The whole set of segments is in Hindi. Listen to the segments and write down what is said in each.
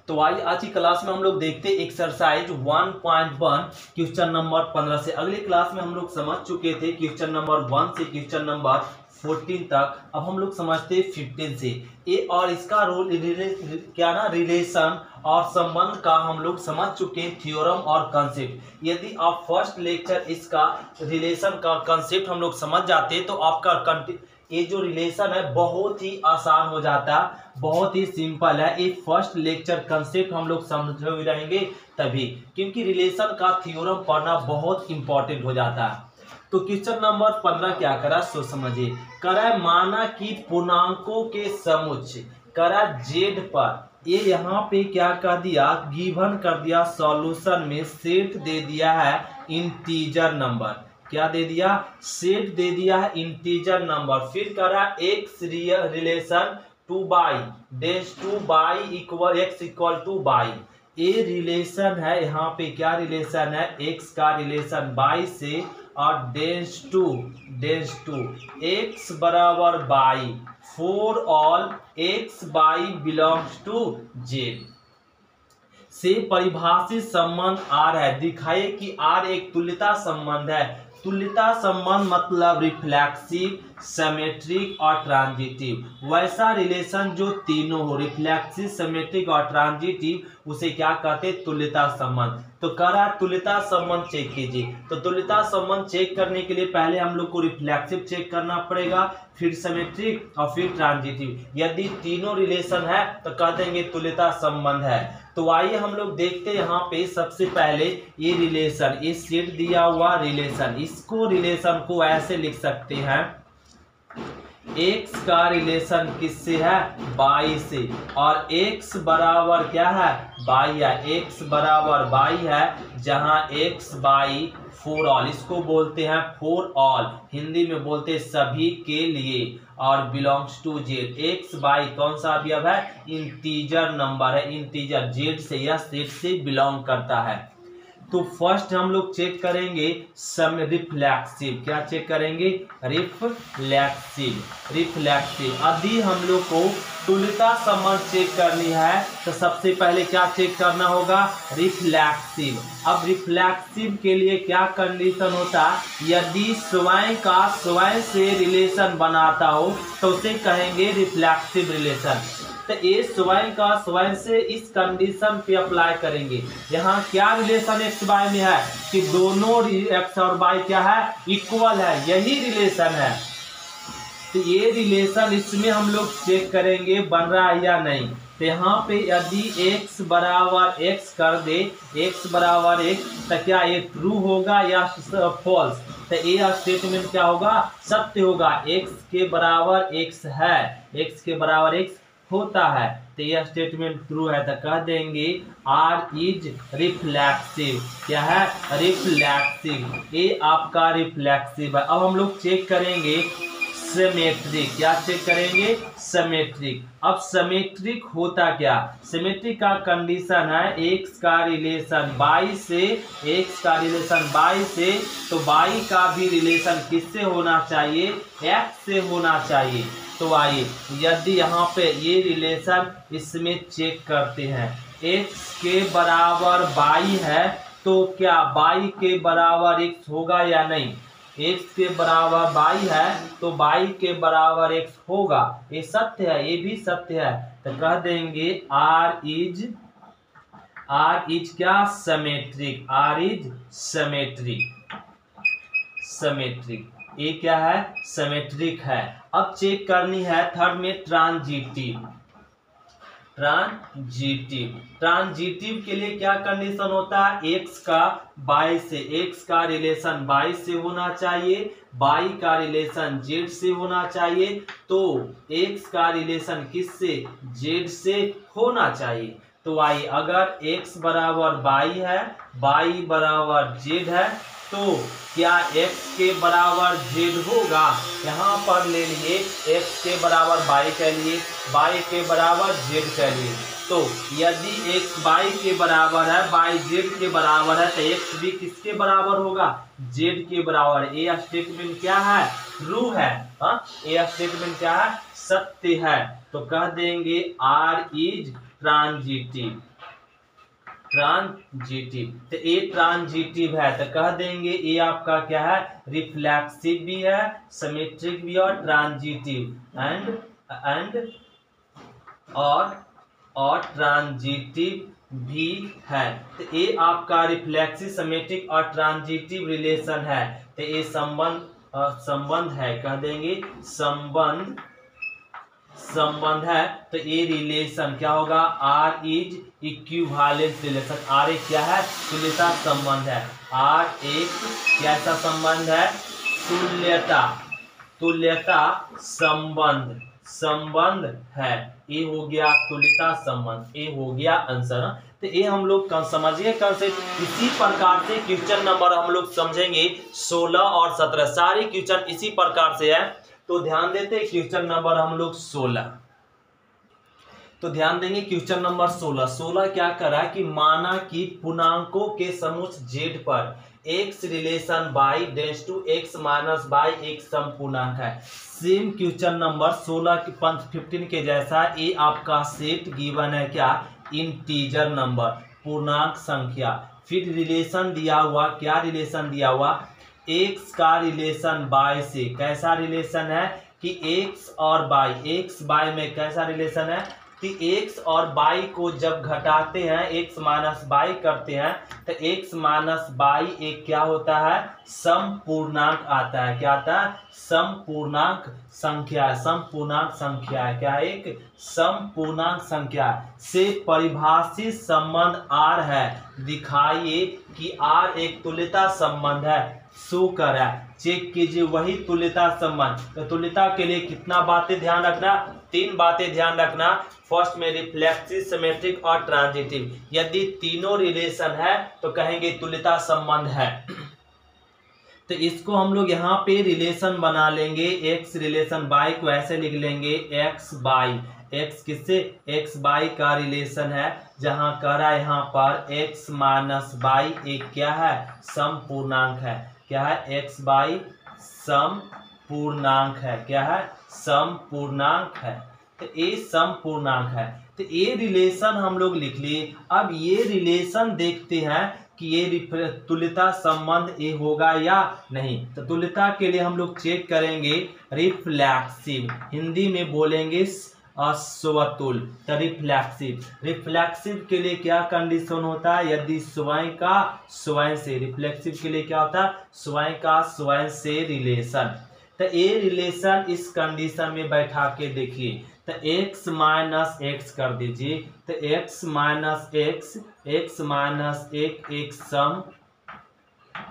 तो आइए आज की क्लास में हम लोग देखते हैं एक्सरसाइज 1.1 क्वेश्चन नंबर 15 से। अगली क्लास में हम लोग समझ चुके थे क्वेश्चन नंबर 1 से क्वेश्चन नंबर 14 तक। अब हम लोग समझते हैं 15 से। ए और इसका रोल रिलेशन और संबंध का हम लोग समझ चुके हैं, थ्योरम और कंसेप्ट। यदि आप फर्स्ट लेक्चर इसका रिलेशन का कंसेप्ट हम लोग समझ जाते हैं तो आपका ये जो रिलेशन है बहुत ही आसान हो जाता है, बहुत ही सिंपल है। ये फर्स्ट लेक्चर कंसेप्ट हम लोग समझ रहेंगे तभी, क्योंकि रिलेशन का थ्योरम पढ़ना बहुत इंपॉर्टेंट हो जाता है। तो क्वेश्चन नंबर 15 क्या करा सो समझिए। करा माना कि पूर्णांकों के समुच्चय करा जेड पर ये यहाँ पे क्या कर दिया, गिवन कर दिया सॉल्यूशन में सेट दे दिया है इंटीजर नंबर। क्या दे दिया, सेट दे दिया है इंटीजर नंबर। फिर करा x relation two by days two by equal x equal two by. ये रिलेशन है, यहाँ पे क्या रिलेशन है, एक्स का रिलेशन बाई से और डेज टू एक्स बराबर y for all x y belongs to Z से परिभाषित संबंध आर है। दिखाइए कि आर एक तुल्यता संबंध है। तुल्यता संबंध मतलब रिफ्लेक्सिव, सिमेट्रिक और ट्रांजिटिव। वैसा रिलेशन जो तीनों हो, रिफ्लेक्सिव, सिमेट्रिक और ट्रांजिटिव, उसे क्या कहते हैं, तुल्यता संबंध। तो करा तुल्यता संबंध चेक कीजिए। तो तुल्यता संबंध चेक करने के लिए पहले हम लोग को रिफ्लेक्सिव चेक करना पड़ेगा, फिर सिमेट्रिक और फिर ट्रांजिटिव। यदि तीनों रिलेशन है तो कह देंगे तुल्यता संबंध है। तो आइए हम लोग देखते हैं यहाँ पे सबसे पहले ये रिलेशन, ये सेट दिया हुआ रिलेशन, इसको रिलेशन को ऐसे लिख सकते हैं, x का रिलेशन किससे है, बाई से, और x बराबर क्या है, बाई है। x बराबर बाई है, जहां x बाई फॉर ऑल, इसको बोलते हैं फॉर ऑल, हिंदी में बोलते हैं सभी के लिए, और belongs to Z. X y कौन सा अवयव है, इंटीजर नंबर है, इंटीजर जेड से या सेट से बिलोंग करता है। तो फर्स्ट हम लोग चेक करेंगे रिफ्लेक्सिव। क्या चेक करेंगे, रिफ्लेक्सिव। यदि हम लोग को तुल्यता संबंध चेक करनी है तो सबसे पहले क्या चेक करना होगा, रिफ्लेक्सिव। अब रिफ्लेक्सिव के लिए क्या कंडीशन होता है, यदि स्वयं से रिलेशन बनाता हो तो उसे कहेंगे रिफ्लेक्सिव रिलेशन। तो ये स्वयं से इस कंडीशन पे अप्लाई करेंगे। यहाँ क्या रिलेशन एक्स बाय में है कि दोनों एक्स और बाय क्या है, इक्वल है, यही रिलेशन है। तो ये रिलेशन इसमें हम लोग चेक करेंगे बन रहा है या नहीं। तो यहाँ पे यदि x बराबर x कर दे, x बराबर x, तो क्या ये ट्रू होगा या फॉल्स। तो ये स्टेटमेंट क्या होगा, सत्य होगा। x के बराबर x है, x के बराबर x होता है, तो यह स्टेटमेंट ट्रू है। तो कह देंगे आर इज रिफ्लेक्सिव। क्या है, रिफ्लेक्सिव। ये आपका रिफ्लेक्सिव है। अब हम लोग चेक करेंगे सिमेट्रिक। क्या चेक करेंगे, सिमेट्रिक। अब सिमेट्रिक होता क्या, सिमेट्रिक का कंडीशन है एक्स का रिलेशन बाई से, एक्स का रिलेशन बाई से, तो बाई का भी रिलेशन किससे होना चाहिए, एक्स से होना चाहिए। तो आइए यदि यहाँ पे ये रिलेशन इसमें चेक करते हैं, एक्स के बराबर बाई है तो क्या बाई के बराबर एक्स होगा या नहीं। एक्स के बराबर बाई है तो बाई के बराबर एक्स होगा, ये सत्य है, ये भी सत्य है। तो कह देंगे आर इज क्या, सिमेट्रिक, आर इज सिमेट्रिक। ये क्या है, सिमेट्रिक है। अब चेक करनी है थर्ड में ट्रांजिटिव के लिए क्या कंडीशन होता है, एक्स का बाई से, एक्स का रिलेशन बाई से होना चाहिए, बाई का रिलेशन जेड से होना चाहिए। तो एक्स का रिलेशन किससे, जेड से होना चाहिए। तो आई अगर एक्स बराबर बाई है, बाई बराबर जेड है, तो क्या x के बराबर z होगा। यहाँ पर ले लिए x के बराबर बाई के लिए, बाई के बराबर z के लिए। तो यदि x बाई के बराबर है, बाई z के बराबर है, तो x भी किसके बराबर होगा, z के बराबर। ये स्टेटमेंट क्या है, ट्रू है। ये स्टेटमेंट क्या है, सत्य है। तो कह देंगे आर इज ट्रांजिटिव। ट्रांजिटिव। तो ए ट्रांजिटिव है, तो कह देंगे ए आपका क्या है, रिफ्लेक्सिव भी है, सिमेट्रिक भी और ट्रांजिटिव एंड और ट्रांजिटिव भी है। तो ए आपका रिफ्लेक्सिव, सिमेट्रिक और ट्रांजिटिव रिलेशन है। तो ये संबंध है, कह देंगे संबंध है। तो ये रिलेशन क्या होगा, R is equivalent relation. R एक क्या है, तुल्यता संबंध है। आर एक कैसा संबंध है, तुल्यता संबंध है। ये हो गया तुल्यता संबंध, ये हो गया आंसर। तो ये हम लोग समझिए कंसेप्ट। इसी प्रकार से क्वेश्चन नंबर हम लोग समझेंगे 16 और 17, सारे क्वेश्चन इसी प्रकार से है। तो ध्यान देते हैं क्वेश्चन नंबर हम लोग 16, तो ध्यान देंगे क्वेश्चन नंबर 16 क्या करा कि माना कि पूर्णांकों के समूह z पर x रिलेशन y डेंस टू x माइनस y एक समपूर्णांक है। सेम क्वेश्चन नंबर 15 के जैसा ये आपका सेट गिवन है, क्या, इंटीजर नंबर, पूर्णांक संख्या। फिर रिलेशन दिया हुआ, क्या रिलेशन दिया हुआ, x का रिलेशन y से। कैसा रिलेशन है कि x और y में कैसा रिलेशन है कि x और y को जब घटाते हैं, x माइनस y करते हैं, तो x माइनस y एक क्या होता है, समपूर्णांक आता है। क्या आता है, समपूर्णांक संख्या। समपूर्णांक संख्या है, क्या, एक समपूर्णांक संख्या से परिभाषित संबंध R है। दिखाइए कि R एक तुल्यता संबंध है। शो कर है, चेक कीजिए वही तुल्यता संबंध। तो तुल्यता के लिए कितना बातें ध्यान रखना, 3 बातें ध्यान रखना। फर्स्ट में रिफ्लेक्सिव, सिमेट्रिक और ट्रांजिटिव। यदि तीनों रिलेशन है तो कहेंगे तुल्यता संबंध है। तो इसको हम लोग यहाँ पे रिलेशन बना लेंगे, x रिलेशन y को ऐसे लिख लेंगे x बाई x, किससे, x बाई का रिलेशन है। जहां कह रहा है यहाँ पर x माइनस बाई एक क्या है, समपूर्णांक है। क्या है, x बाई समपूर्णांक है। क्या है, समपूर्णांक है। तो ये समपूर्णांक है। तो ये रिलेशन हम लोग लिख लिए। अब ये रिलेशन देखते हैं कि ये तुल्यता संबंध ये होगा या नहीं। तो तुल्यता के लिए हम लोग चेक करेंगे रिफ्लेक्सिव, हिंदी में बोलेंगे अस्वतुल। तो रिफ्लेक्सिव के लिए क्या कंडीशन होता है, यदि स्वयं का स्वयं से, रिफ्लेक्सिव के लिए क्या होता है, स्वयं का स्वयं से रिलेशन। तो ये रिलेशन इस कंडीशन में बैठा के देखिए। तो x माइनस एक्स कर दीजिए। तो x माइनस एक सम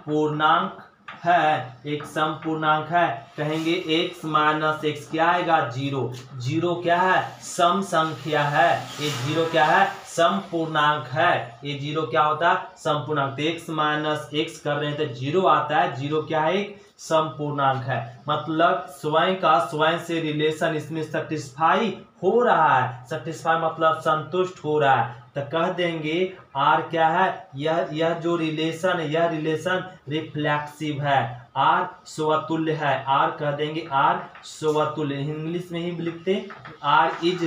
पूर्णांक है, एक समपूर्णांक है। कहेंगे x माइनस एक्स क्या आएगा, 0। 0 क्या है, सम संख्या है। ये 0 क्या है, समपूर्णांक है। ये 0 क्या होता है, समपूर्णांक। तो x माइनस एक्स कर रहे हैं तो 0 आता है। 0 क्या है, एक समपूर्णांक है। मतलब स्वयं का स्वयं से रिलेशन इसमें सेटिस्फाई हो रहा है। सेटिस्फाई मतलब संतुष्ट हो रहा है। तो कह देंगे R क्या है, यह जो रिलेशन है, यह रिलेशन रिफ्लेक्सिव है। R स्वतुल्य है। R कह देंगे R स्वतुल्य, इंग्लिश में ही लिखते R इज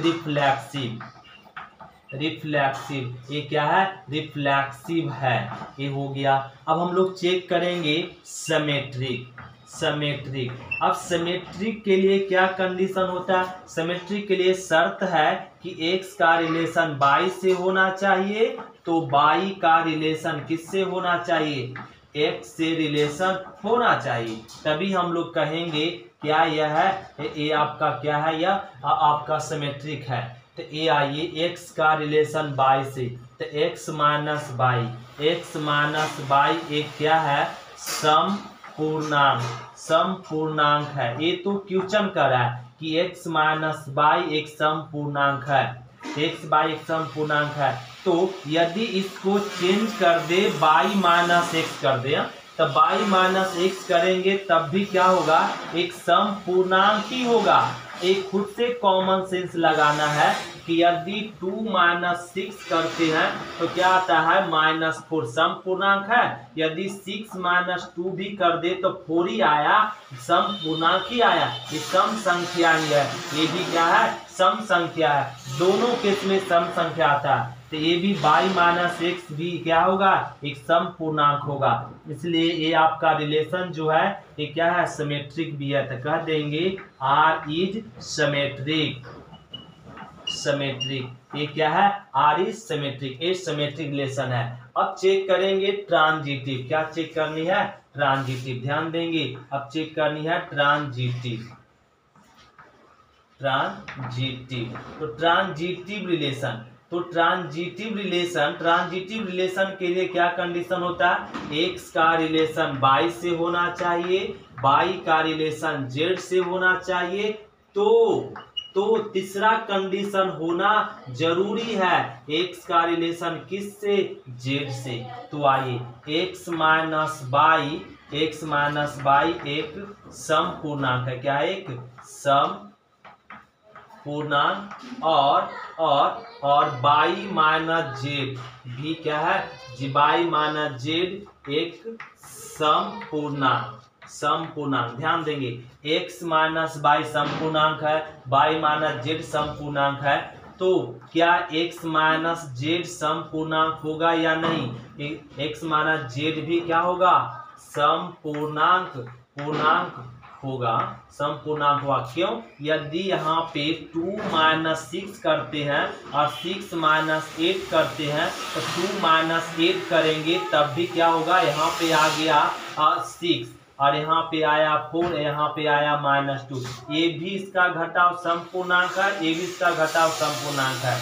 रिफ्लेक्सिव। ये क्या है, रिफ्लेक्सिव है। ये हो गया। अब हम लोग चेक करेंगे सिमेट्रिक। अब सिमेट्रिक के लिए क्या कंडीशन होता है, सिमेट्रिक के लिए शर्त है कि x का रिलेशन y से होना चाहिए, तो y का रिलेशन किससे होना चाहिए, x से रिलेशन होना चाहिए। तभी हम लोग कहेंगे क्या यह है, ये आपका क्या है, यह आपका सिमेट्रिक है। तो ये आइए x का रिलेशन y से, तो x माइनस बाई एक क्या है, समपूर्णांक है। ये तो क्वेश्चन कर रहा है कि x माइनस बाई एक समपूर्णांक है। x बाई एक समपूर्णांक है। तो यदि इसको चेंज कर दे, y माइनस एक्स कर दे, तो y माइनस एक्स करेंगे तब भी क्या होगा, एक समपूर्णांक ही होगा। एक खुद से कॉमन सेंस लगाना है कि यदि 2 माइनस 6 करते हैं तो क्या आता है, -4, समपूर्णांक है। यदि 6 माइनस 2 भी कर दे तो 4 ही आया, समपूर्णांक ही आया। ये सम संख्या ही है, ये भी क्या है, सम संख्या है। दोनों केस में सम संख्या आता है। तो ये भी y माइनस एक्स भी क्या होगा, एक सम पूर्णांक होगा, इसलिए ये आपका रिलेशन जो है ये क्या है, सिमेट्रिक भी है। तो कह देंगे R इज सिमेट्रिक। सिमेट्रिक ये क्या है, R इज सिमेट्रिक, ये सिमेट्रिक रिलेशन है। अब चेक करेंगे ट्रांजिटिव, क्या चेक करनी है, ट्रांजिटिव, ध्यान देंगे। अब चेक करनी है ट्रांजिटिव। ट्रांजिटिव तो ट्रांजिटिव रिलेशन, तो ट्रांजिटिव रिलेशन के लिए क्या कंडीशन होता है, x का रिलेशन y से होना चाहिए, y का रिलेशन z से होना चाहिए। तो तीसरा कंडीशन होना जरूरी है, x का रिलेशन किससे, z से। तो आइए x माइनस y एक सम पूर्णांक है, क्या है, एक सम पूर्णांक, और y माइनस जेड भी क्या है, y माइनस जेड एक सम पूर्णांक, ध्यान देंगे x माइनस y सम पूर्णांक है, y माइनस जेड सम पूर्णांक है। तो क्या x माइनस जेड सम पूर्णांक होगा या नहीं, x माइनस जेड भी क्या होगा, सम पूर्णांक होगा, सम पूर्णांक हुआ। क्यों, यदि यहाँ पे 2 माइनस 6 करते हैं और 6 माइनस 8 करते हैं, तो 2 माइनस 8 करेंगे तब भी क्या होगा, यहाँ पे आ गया 6 और यहाँ पे आया 4, यहाँ पे आया -2। ये भी इसका घटाव सम पूर्णांक है, ये भी इसका घटाव सम पूर्णांक है,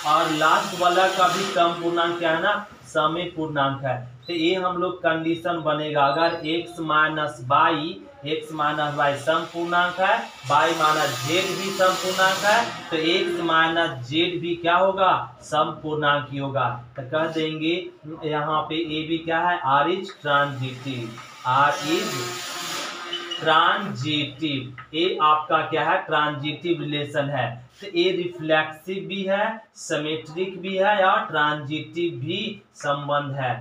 और लास्ट वाला का भी सम पूर्णांक क्या है ना, समय पूर्णांक है। तो ये हम लोग कंडीशन बनेगा, अगर x माइनस y सम पूर्णांक है, y माइनस जेड भी सम पूर्णांक है, तो x माइनस जेड भी क्या होगा, सम पूर्णांक ही होगा। तो कह देंगे यहाँ पे ये भी क्या है, R इज ट्रांजिटिव, ये आपका क्या है, ट्रांजिटिव रिलेशन है। तो ये रिफ्लेक्सिव भी है, सिमेट्रिक भी है, या ट्रांजिटिव भी संबंध है,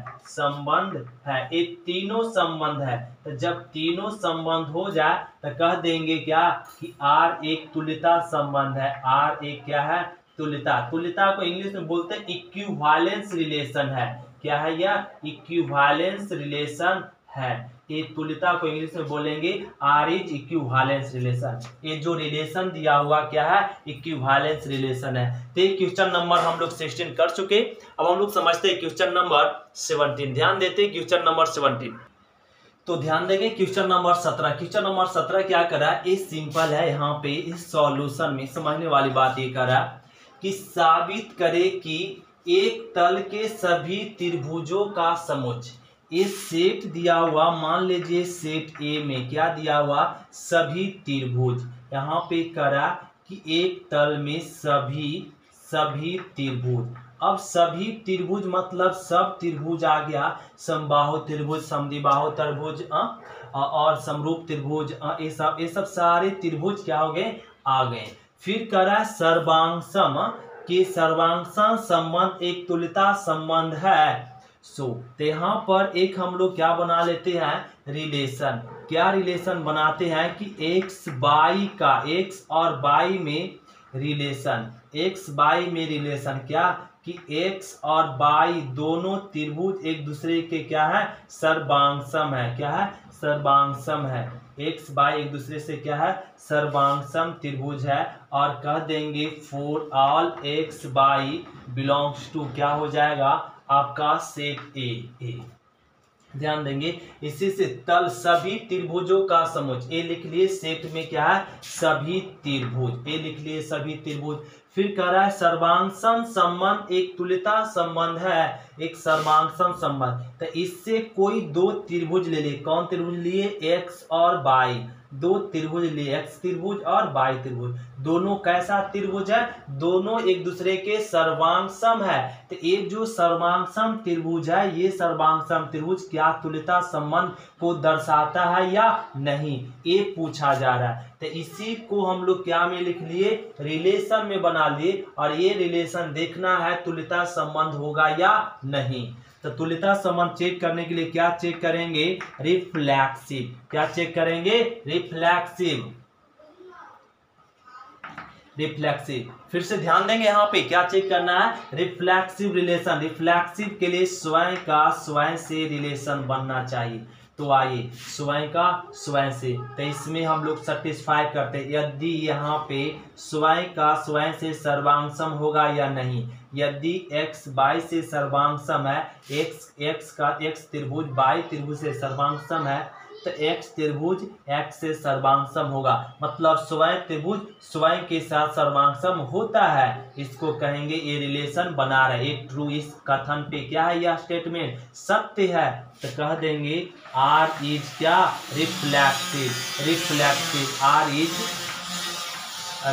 ये तीनों संबंध है। तो जब तीनों संबंध हो जाए तो कह देंगे क्या, कि R एक तुल्यता संबंध है, R एक क्या है, तुल्यता को इंग्लिश में बोलते हैं इक्विवेलेंस रिलेशन है। क्या है यह, इक्विवेलेंस रिलेशन है। ये तुल्यता को इंग्लिश में बोलेंगे R इज इक्विवेलेंस रिलेशन। ये जो रिलेशन दिया हुआ क्या है, इक्विवेलेंस रिलेशन है। तो ये क्वेश्चन नंबर हम लोग 16 कर चुके। अब हम लोग समझते हैं क्वेश्चन नंबर 17। ध्यान देते हैं क्वेश्चन नंबर 17। तो ध्यान देंगे क्वेश्चन नंबर 17। क्वेश्चन नंबर 17 क्या करा, ये सिंपल है। यहाँ पे इस सॉल्यूशन में समझने वाली बात ये करा कि साबित करे कि एक तल के सभी त्रिभुजों का समुच्चय, ये सेट दिया हुआ, मान लीजिए सेट ए में क्या दिया हुआ, सभी त्रिभुज। यहाँ पे करा कि एक तल में सभी त्रिभुज। अब सभी त्रिभुज मतलब सब त्रिभुज आ गया, समबाहु त्रिभुज, समद्विबाहु त्रिभुज और समरूप त्रिभुज, ये सब सारे त्रिभुज क्या हो गए, आ गए। फिर करा सर्वांगसम, कि सर्वांगसम संबंध एक तुल्यता संबंध है। तो यहाँ पर एक हम लोग क्या बना लेते हैं, रिलेशन। क्या रिलेशन बनाते हैं कि x और y में रिलेशन, क्या कि x और y दोनों त्रिभुज एक दूसरे के क्या है, सर्वांगसम है। क्या है, सर्वांगसम है। x y एक दूसरे से क्या है, सर्वांगसम त्रिभुज है। और कह देंगे for all x y belongs to, क्या हो जाएगा आपका, सेट ए। ध्यान देंगे इसी से तल सभी त्रिभुजों का समुच्चय, ये लिख लिए सेट में क्या है, सभी त्रिभुज, ये लिख लिए सभी त्रिभुज। फिर कह रहा है सर्वांगसम संबंध एक तुल्यता संबंध है, एक सर्वांगसम संबंध। तो इससे कोई दो त्रिभुज ले लिए। कौन त्रिभुज लिए, x और y, दो त्रिभुज लिए, x त्रिभुज और y त्रिभुज। दोनों कैसा त्रिभुज है, दोनों एक दूसरे के सर्वांगसम है। तो ये जो सर्वांगसम त्रिभुज है, ये सर्वांगसम त्रिभुज क्या तुल्यता संबंध को दर्शाता है या नहीं, ये पूछा जा रहा है। तो इसी को हम लोग क्या में लिख लिए, रिलेशन में बना लिए। और ये रिलेशन देखना है तुल्यता संबंध होगा या नहीं। तो तुल्यता संबंध चेक करने के लिए क्या चेक करेंगे, रिफ्लेक्सिव। क्या चेक करेंगे, रिफ्लेक्सिव। रिफ्लेक्सिव। फिर से ध्यान देंगे, यहाँ पे क्या चेक करना है, रिफ्लेक्सिव रिलेशन। रिफ्लेक्सिव के लिए स्वयं का स्वयं से रिलेशन बनना चाहिए। तो आइए स्वयं का स्वयं से, तो इसमें हम लोग सेटिस्फाई करते हैं यदि यहाँ पे स्वयं का स्वयं से सर्वांगसम होगा या नहीं। यदि x y से सर्वांगसम है, x त्रिभुज y त्रिभुज से सर्वांगसम है, तो x त्रिभुज x से सर्वांगसम होगा। मतलब स्वयं त्रिभुज स्वयं के साथ सर्वांगसम होता है, इसको कहेंगे ये रिलेशन बना रहे, ये ट्रू। इस कथन पे क्या है, यह स्टेटमेंट सत्य है, तो कह देंगे R इज क्या, reflexive. Reflexive, R is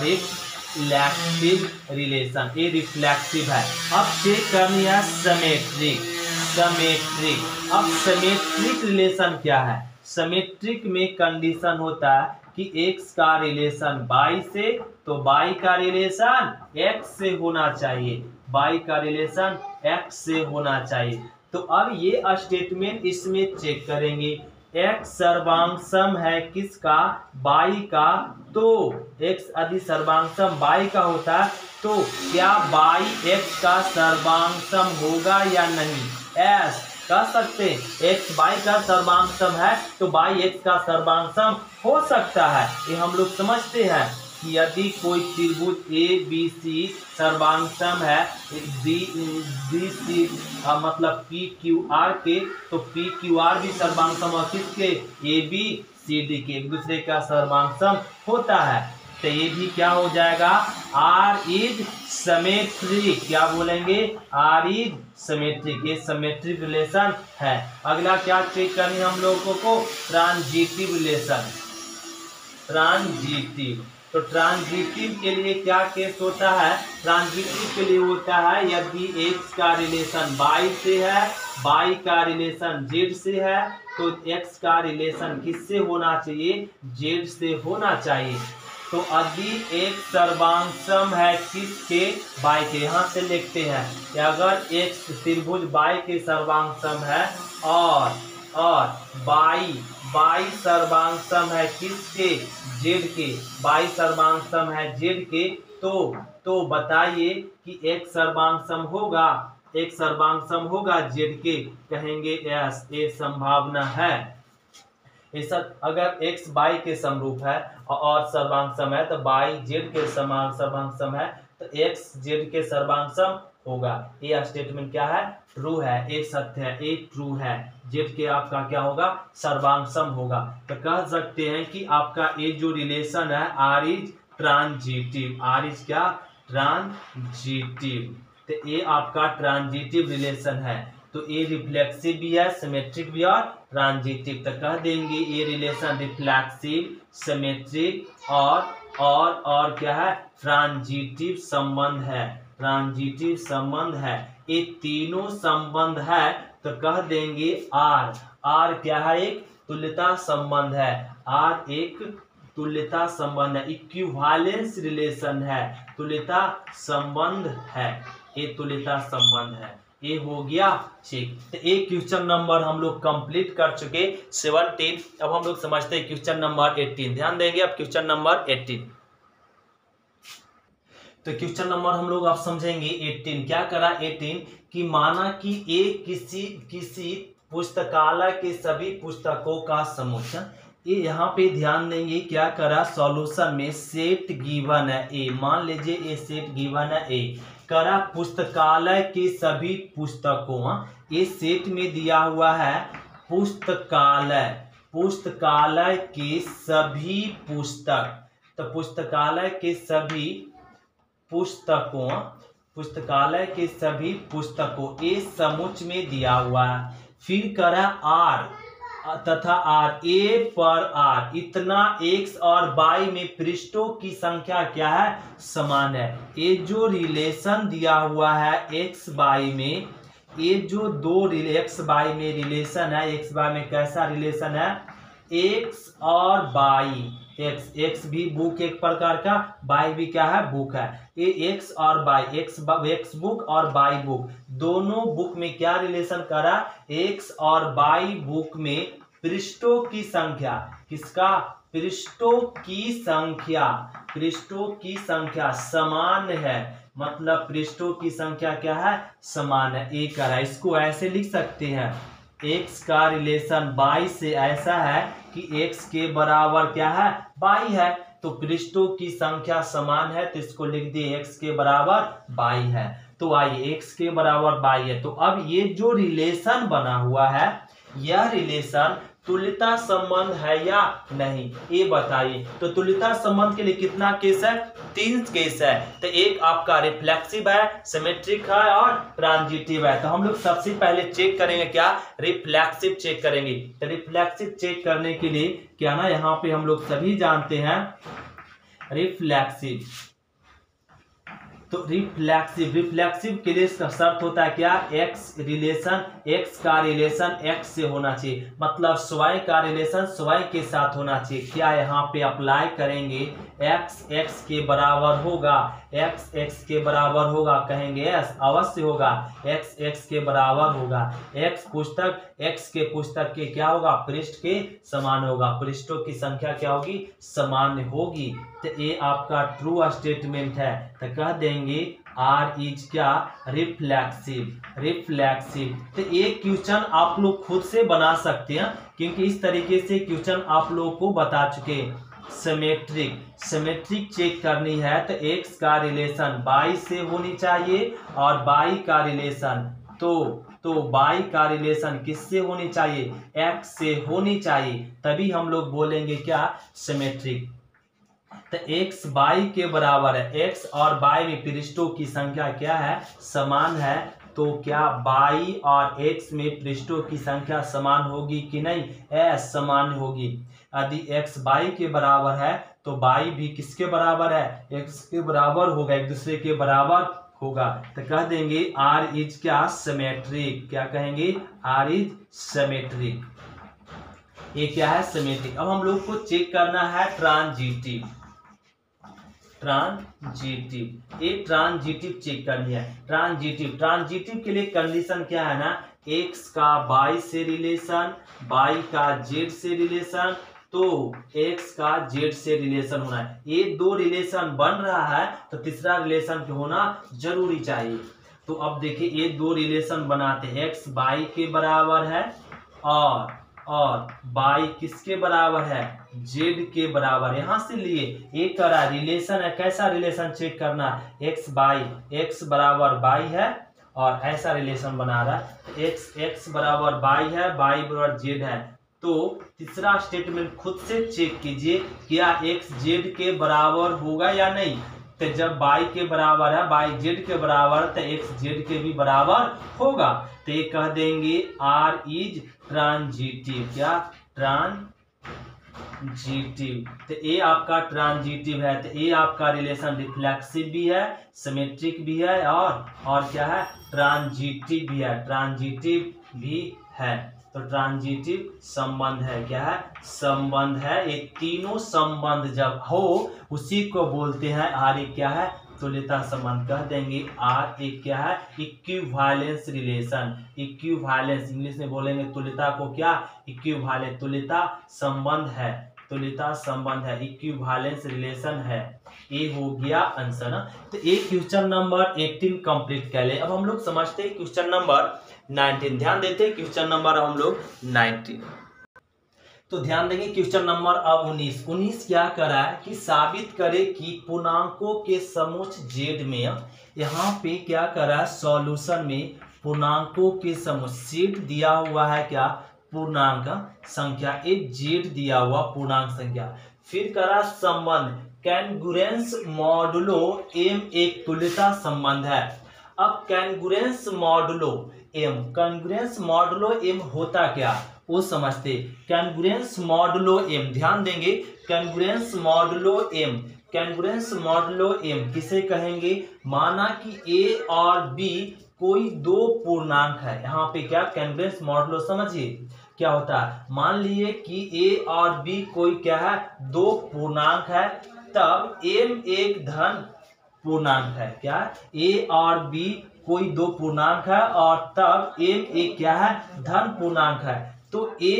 reflexive relation, ये रिफ्लेक्सिव है। अब चेक करनी है सिमेट्रिक। सिमेट्रिक, अब सिमेट्रिक रिलेशन क्या है। सिमेट्रिक में कंडीशन होता है कि x का रिलेशन y से, तो y का रिलेशन x से होना चाहिए, y का रिलेशन x से होना चाहिए। तो अब ये स्टेटमेंट इसमें चेक करेंगे, x सर्वांगसम है किसका, y का, तो x यदि सर्वांगसम y का होता है तो क्या y x का सर्वांगसम होगा या नहीं। एस कह सकते हैं x y का सर्वांगसम है तो y x का सर्वांगसम हो सकता है। ये हम लोग समझते हैं कि यदि कोई त्रिभुज ए बी सी सर्वांगसम है बी सी मतलब पी क्यू आर के, तो पी क्यू आर भी सर्वांगसम है किसके, ए बी सी डी के, एक दूसरे का सर्वांगसम होता है। तो ये भी क्या हो जाएगा, R इज सिमेट्रिक। क्या बोलेंगे, R इज सिमेट्रिक, ये सिमेट्रिक रिलेशन है। अगला क्या चेक करनी है हम लोगों को, ट्रांजिटिव रिलेशन। ट्रांजिटिव, तो ट्रांजिटिव के लिए क्या केस होता है, ट्रांजिटिव के लिए होता है यदि x का रिलेशन y से है, y का रिलेशन z से है, तो x का रिलेशन किससे होना चाहिए, z से होना चाहिए। तो यदि एक सर्वांगसम है किसके, y के, यहाँ से लिखते हैं कि अगर x त्रिभुज y के सर्वांगसम है और y सर्वांगसम है किसके, z के, y सर्वांगसम है z के, तो बताइए कि एक सर्वांगसम होगा, एक सर्वांगसम होगा z के, कहेंगे यस, ये संभावना है। ऐसा अगर x y के समरूप है और सर्वांगसम है, तो y z के सर्वांगसम है, तो x z के सर्वांगसम होगा। ये स्टेटमेंट क्या है, ट्रू है, ये सत्य है, ये ट्रू है, z के आपका क्या होगा, सर्वांगसम होगा। तो कह सकते हैं कि आपका ये जो रिलेशन है R is transitive. R is क्या, ट्रांजिटिव। तो ये आपका ट्रांजिटिव रिलेशन है। तो ये रिफ्लेक्सिव भी है, सिमेट्रिक भी और ट्रांजिटिव। तो कह देंगे ये रिलेशन रिफ्लेक्सिव, सिमेट्रिक और क्या है, ट्रांजिटिव संबंध है। ट्रांजिटिव संबंध है, ये तीनों संबंध है। तो कह देंगे R क्या है, एक तुल्यता संबंध है। R एक तुल्यता संबंध है, इक्विवेलेंस रिलेशन है, तुल्यता संबंध है, ये तुल्यता संबंध है। ये हो गया ठीक। तो एक क्वेश्चन नंबर हम लोग कंप्लीट कर चुके 17। अब हम लोग समझते हैं क्वेश्चन नंबर 18। ध्यान देंगे अब क्वेश्चन नंबर 18। तो क्वेश्चन नंबर हम लोग अब समझेंगे 18। क्या करा 18 कि माना कि एक किसी पुस्तकालय के सभी पुस्तकों का समुच्चय, ये यहाँ पे ध्यान देंगे क्या करा, सॉल्यूशन में सेट गिवन है ए, मान लीजिए ये सेट गिवन है ए, करा पुस्तकालय के सभी पुस्तकों, ये सेट में दिया हुआ है पुस्तकालय के सभी पुस्तक, तो पुस्तकालय के सभी पुस्तकों ये समुच्चय में दिया हुआ है। फिर करा R तथा R, A पर R, इतना x और y में पृष्ठों की संख्या क्या है, समान है। ये जो रिलेशन दिया हुआ है x y में, ये जो दो x y में रिलेशन है, x y में कैसा रिलेशन है, x और y, x भी बुक एक प्रकार का, y भी क्या है, बुक है। ये x और y, x बुक और y बुक, दोनों बुक में क्या रिलेशन करा, x और y बुक में पृष्ठों की संख्या, किसका, पृष्ठों की संख्या समान है, मतलब पृष्ठों की संख्या क्या है, समान है। ए कर है, इसको ऐसे लिख सकते हैं, x का रिलेशन y से ऐसा है कि x के बराबर क्या है, y है। तो पृष्ठों की संख्या समान है तो इसको लिख दिए x के बराबर y है। तो आइए x के बराबर y है। तो अब ये जो रिलेशन बना हुआ है, यह रिलेशन तुल्यता संबंध है या नहीं, ये बताइए। तो तुल्यता संबंध के लिए कितना केस है, 3 केस है। तो एक आपका रिफ्लेक्सिव है, सिमेट्रिक है और ट्रांजिटिव है। तो हम लोग सबसे पहले चेक करेंगे क्या, रिफ्लेक्सिव चेक करेंगे। तो रिफ्लेक्सिव चेक करने के लिए क्या ना, यहाँ पे हम लोग सभी जानते हैं रिफ्लेक्सिव। तो रिफ्लेक्सिव के लिए इसका शर्त होता है क्या, x का रिलेशन x से होना चाहिए, मतलब स्वयं का रिलेशन स्वयं के साथ होना चाहिए। क्या यहाँ पे अप्लाई करेंगे, x के बराबर होगा, x के बराबर होगा, कहेंगे yes, अवश्य होगा, x के बराबर होगा। x के पुस्तक के क्या होगा, पृष्ठ के समान होगा, पृष्ठों की संख्या क्या होगी, समान होगी। तो ये आपका ट्रू स्टेटमेंट है। तो कह देंगे R इज क्या, रिफ्लेक्सिव। तो ये क्वेश्चन आप लोग खुद से बना सकते हैं, क्योंकि इस तरीके से क्वेश्चन आप लोगों को बता चुके। सिमेट्रिक चेक करनी है तो x का रिलेशन y से होनी चाहिए और y का रिलेशन तो y का रिलेशन किससे होनी चाहिए, x से होनी चाहिए, तभी हम लोग बोलेंगे क्या, सिमेट्रिक। तो x y के बराबर है, x और y में पृष्ठों की संख्या क्या है, समान है। तो क्या y और x में पृष्ठों की संख्या समान होगी कि नहीं, समान होगी। यदि x y के बराबर है तो y भी किसके बराबर है, x के बराबर होगा, एक दूसरे के बराबर होगा। तो कह देंगे R इज क्या, सिमेट्रिक। क्या कहेंगे, R इज सिमेट्रिक। ये क्या है, सिमेट्रिक। अब हम लोग को चेक करना है ट्रांजिटिव। ये ट्रांजिटिव चेक करनी है। ट्रांजिटिव के लिए कंडीशन क्या है ना, x का y से रिलेशन, y का z से रिलेशन, तो x का z से रिलेशन होना है। ये दो रिलेशन बन रहा है तो तीसरा रिलेशन होना जरूरी चाहिए। तो अब देखिए ये दो रिलेशन बनाते हैं, x y के बराबर है और y किसके बराबर है, z के बराबर। यहां से लिए एक करा रिलेशन है, कैसा रिलेशन चेक करना, x बराबर y है और ऐसा रिलेशन बना रहा है, x बराबर y है, y बराबर z है। तो तीसरा स्टेटमेंट खुद से चेक कीजिए, क्या x z के बराबर होगा या नहीं। तो जब y के बराबर है, y z के बराबर, तो x z के भी बराबर होगा। तो ये कह देंगे R इज ट्रांजिटिव। क्या, ट्रांजिटिव। तो ये आपका ट्रांजिटिव है। तो ये आपका रिलेशन रिफ्लेक्सिव भी है, सिमेट्रिक भी है और क्या है, ट्रांजिटिव भी है। तो ट्रांजिटिव संबंध है, क्या है, संबंध है। ये तीनों संबंध जब हो उसी को बोलते हैं आर, क्या है, तुल्यता संबंध। कह देंगे आर एक क्या है, इक्विवेलेंस रिलेशन। इक्विवेलेंस इंग्लिश में बोलेंगे तुल्यता को, क्या, इक्विवेलेंस, तुल्यता संबंध है, इक्विवेलेंस रिलेशन है। ये हो गया आंसर ना। तो ये क्वेश्चन नंबर 18 कंप्लीट कर ले। अब हम लोग समझते हैं क्वेश्चन नंबर 19। ध्यान देते हैं क्वेश्चन नंबर हम लोग 19। तो ध्यान देंगे क्वेश्चन नंबर अब 19 क्या करा है कि साबित करे कि पूर्णांकों के समुच्चय z में, यहाँ पे क्या करा, सॉल्यूशन में पूर्णांकों के समुच्चय, सेट दिया हुआ है क्या, पूर्णांक संख्या, एक z दिया हुआ पूर्णांक संख्या। फिर करा संबंध, कैंगुरेंस मॉडुलो m एक तुल्यता संबंध है। अब कैंगुरेंस मॉडुलो m होता क्या, वो समझते। कैंगुरेंस मॉडुलो m, ध्यान देंगे, कैंगुरेंस मॉडुलो m किसे कहेंगे, माना कि a और b कोई दो पूर्णांक है। यहाँ पे क्या, कैंगुरेंस मॉडुलो समझिए क्या होता है। मान लिए कि a और b कोई क्या है, दो पूर्णांक है, तब m एक धन पूर्णांक है। क्या, a और b कोई दो पूर्णांक है और तब m एक क्या है, धन पूर्णांक है। तो a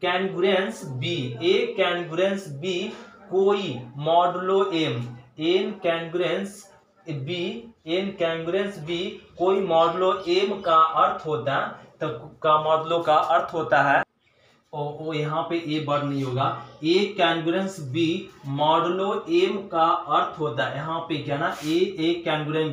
congruence B, A congruence B कोई modulo M, N congruence B, N congruence B कोई मॉडुलो एम का अर्थ होता है, तो का मॉडुलो का अर्थ होता है ओ यहाँ पे ए वर्ड नहीं होगा, ए कैंगुरेंस बी मॉडुलो एम का अर्थ होता है, यहाँ पे क्या ना ए कैंगुरेंस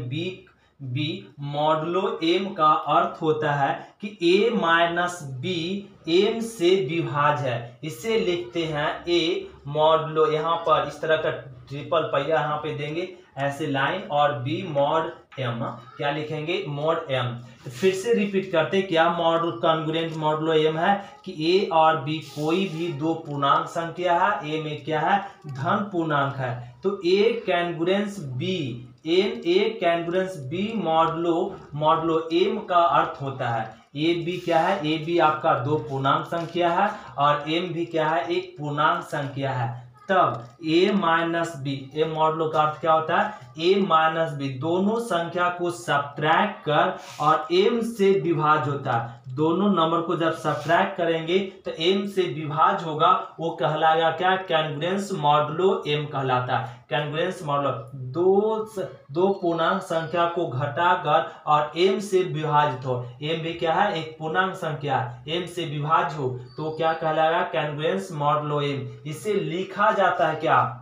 बी मॉडुलो एम का अर्थ होता है कि ए माइनस बी एम से विभाज्य है। इसे लिखते हैं ए मॉडुलो, यहाँ पर इस तरह का ट्रिपल पहिया यहाँ पे देंगे ऐसे लाइन, और बी मॉड एम, क्या लिखेंगे मॉड एम। तो फिर से रिपीट करते, क्या मॉडुल कॉन्ग्रुएंट मॉडुलो एम है कि ए और बी कोई भी दो पूर्णांक संख्या है, ए में क्या है धन पूर्णांक है, तो ए congruence B A congruence B modulo M का अर्थ होता है ए बी क्या है, ए बी आपका दो पूर्णांक संख्या है और एम भी क्या है एक पूर्णांक संख्या है, तब a minus b, a modulo का अर्थ क्या होता है a माइनस बी दोनों संख्या को सब्ट्रैक्ट कर और m से विभाज्य होता है। दोनों नंबर को जब सब्ट्रैक्ट करेंगे तो m से विभाज्य होगा, वो कहलाएगा क्या कैंगुरेंस मॉडुलो m कहलाता है। कैंगुरेंस मॉडुलो दो पूर्णांक संख्या को घटाकर और m से विभाजित हो, m भी क्या है एक पूर्णांक संख्या, m से विभाज्य हो तो क्या कहलाएगा कैंगुरेंस मॉडुलो m। इसे लिखा जाता है क्या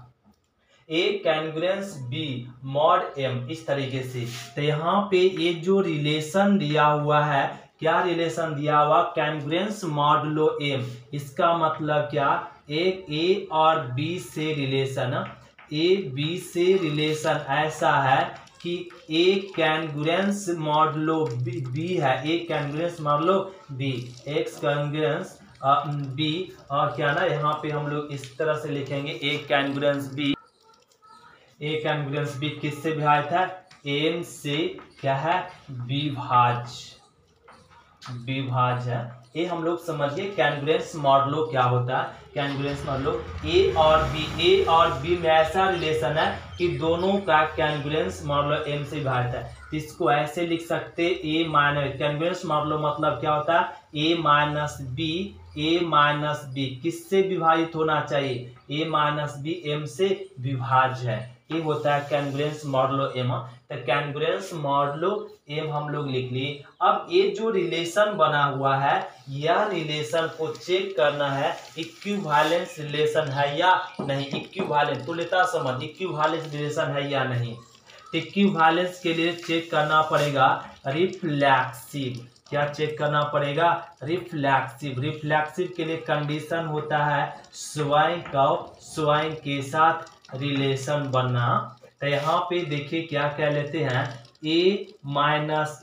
ए कैंगुरेंस बी मॉड एम, इस तरीके से। तो यहाँ पे ये जो रिलेशन दिया हुआ है, क्या रिलेशन दिया हुआ कैंगुरेंस मॉडुलो एम, इसका मतलब क्या एक ए और बी से रिलेशन, ए बी से रिलेशन ऐसा है कि ए कैंगुरेंस मॉडुलो बी है, ए कैंगुरेंस मॉडुलो बी, एक्स कैंगुरेंस बी, और क्या ना यहाँ पे हम लोग इस तरह से लिखेंगे ए congruence B, A congruence B किससे विभाजित है एम से क्या है विभाज्य है। ये हम लोग समझिए कैंगुरेंस मॉडुलो क्या होता है। कैंगुरेंस मॉडुलो ए और बी में ऐसा रिलेशन है कि दोनों का कैंगुरेंस मॉडुलो एम से विभाजित है, तो इसको ऐसे लिख सकते ए माइनस, कैंगुरेंस मॉडुलो मतलब क्या होता है ए माइनस बी किससे विभाजित होना चाहिए, ए माइनस बी एम से विभाज्य है, ये होता है कैंगुरेंस मॉडुलो एम। तो कैंगुरेंस मॉडुलो एम हम लोग लिख लिए। अब ये जो रिलेशन बना हुआ है, यह रिलेशन को चेक करना है इक्विवेलेंस रिलेशन है या नहीं, इक्विवेलेंस तुल्यता संबंध इक्विवेलेंस रिलेशन है या नहीं। तो इक्विवेलेंस के लिए चेक करना पड़ेगा रिफ्लेक्सिव, क्या चेक करना पड़ेगा रिफ्लेक्सिव के लिए कंडीशन होता है स्वयं के साथ रिलेशन बनना। तो यहाँ पे देखिए क्या कह लेते हैं ए माइनस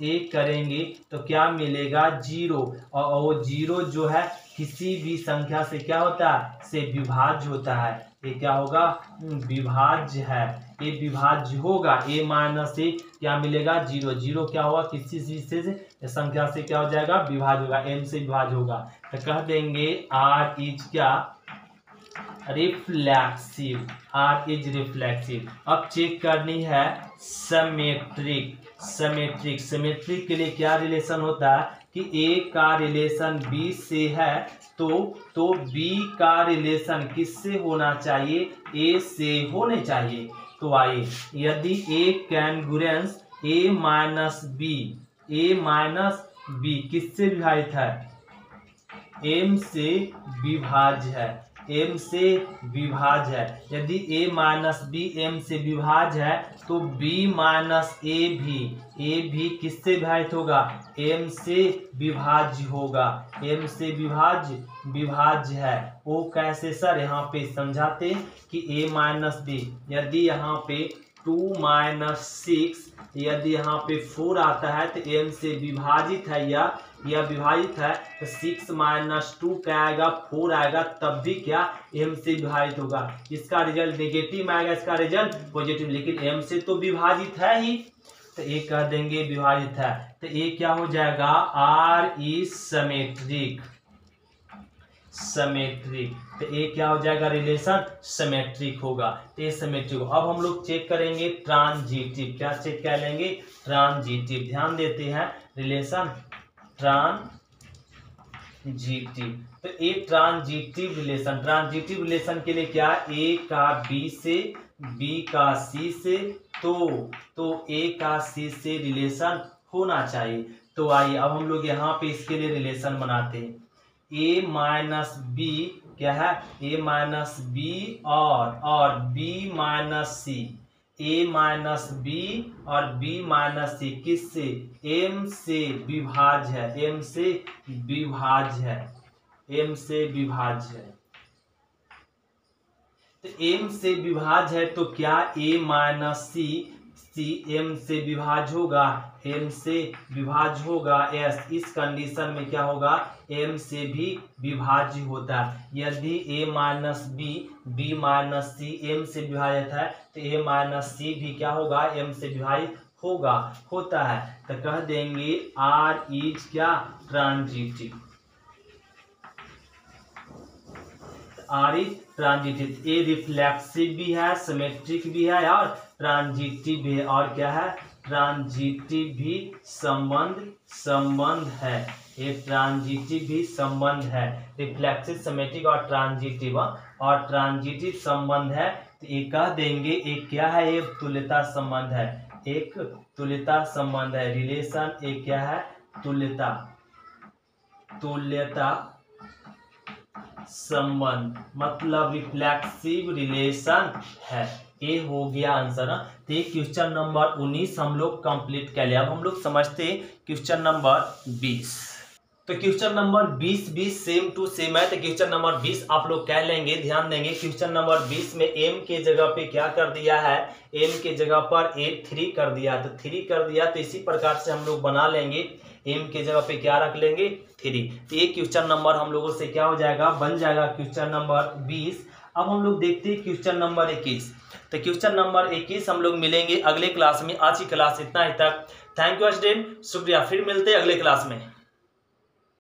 ए करेंगे तो क्या मिलेगा जीरो, और वो जीरो जो है किसी भी संख्या से क्या होता है से विभाज्य होता है, ये क्या होगा विभाज्य है, ये विभाज्य होगा। ए माइनस ए क्या मिलेगा जीरो, जीरो क्या होगा किसी से संख्या से क्या हो जाएगा विभाज्य होगा, एम से विभाज्य होगा। तो कह देंगे आर इज क्या रिफ्लेक्सिव, आर इज रिफ्लेक्सिव। अब चेक करनी है सिमेट्रिक के लिए क्या रिलेशन होता है कि ए का रिलेशन बी से है तो बी का रिलेशन किससे होना चाहिए ए से होने चाहिए। तो आइए यदि ए कैंगुरेंस ए माइनस बी किससे विभाजित है एम से विभाज्य है, एम से विभाज्य है। यदि a माइनस बी एम से विभाज्य है तो b माइनस ए भी किससे विभाजित होगा m से विभाज्य होगा, m से विभाज्य है। वो कैसे सर, यहाँ पे समझाते कि a माइनस बी, यदि यहाँ पे 2 माइनस 6 यदि यहाँ पे 4 आता है तो m से विभाजित है या विभाजित है, तो 6 माइनस 2 क्या आएगा 4 आएगा, तब भी क्या m से विभाजित होगा। इसका रिजल्ट नेगेटिव आएगा, इसका रिजल्ट पॉजिटिव, लेकिन m से तो विभाजित है ही, तो ये कह देंगे विभाजित है। तो ये क्या हो जाएगा r इज सिमेट्रिक, तो ये क्या हो जाएगा रिलेशन सिमेट्रिक होगा, तो ये सिमेट्रिक हो। अब हम लोग चेक करेंगे ट्रांजिटिव, क्या चेक कर लेंगे ट्रांजिटिव। ध्यान देते हैं रिलेशन ट्रांजिटिव। तो ए ट्रांजिटिव रिलेशन के लिए क्या, ए का बी से, बी का सी से, तो ए का सी से रिलेशन होना चाहिए। तो आइए अब हम लोग यहाँ पे इसके लिए रिलेशन बनाते हैं। ए माइनस बी क्या है, ए माइनस बी और बी माइनस सी, ए माइनस बी और बी माइनस सी किससे, एम से विभाज्य है, एम से विभाज्य है, एम से विभाज्य है। तो एम से विभाज्य है तो क्या ए माइनस सी, सी एम से विभाज्य होगा, एम से विभाज्य होगा एस। इस कंडीशन में क्या होगा, एम से भी विभाज्य होता है। यदि A minus B, B minus C M से विभाजित है तो ए माइनस सी भी क्या होगा, एम से विभाजित होता है। तो कह देंगे आर इज क्या, ट्रांजिटिव, आर इज ट्रांजिटिव। ए रिफ्लेक्सिव भी है, सिमेट्रिक भी है और ट्रांजिटिव भी है, और क्या है, ट्रांजिटिव भी संबंध है। ये ट्रांजिटिव भी संबंध है, रिफ्लेक्सिव, सिमेट्रिक और ट्रांजिटिव संबंध है। तो ये कह देंगे एक क्या है, एक तुल्यता संबंध है, एक तुल्यता संबंध है। रिलेशन एक क्या है, तुल्यता संबंध, मतलब रिफ्लेक्सिव रिलेशन है। ये हो गया आंसर। तो क्वेश्चन नंबर 19 हम लोग कंप्लीट कर लिया। अब हम लोग समझते हैं क्वेश्चन नंबर 20। तो question number 20 same to same है। तो क्वेश्चन नंबर 20 आप लोग कह लेंगे, ध्यान देंगे। क्वेश्चन नंबर 20 में m के जगह पे क्या कर दिया है, m के जगह पर 3 कर दिया, तो 3 कर दिया। तो इसी प्रकार से हम लोग बना लेंगे, m के जगह पे क्या रख लेंगे, 3। तो ये क्वेश्चन नंबर हम लोगों से क्या हो जाएगा, बन जाएगा क्वेश्चन नंबर 20। अब हम लोग देखते हैं क्वेश्चन नंबर 21। तो क्वेश्चन नंबर 21 हम लोग मिलेंगे अगले क्लास में। आज की क्लास इतना ही तक। थैंक यू स्टूडेंट, शुक्रिया। फिर मिलते हैं अगले क्लास में।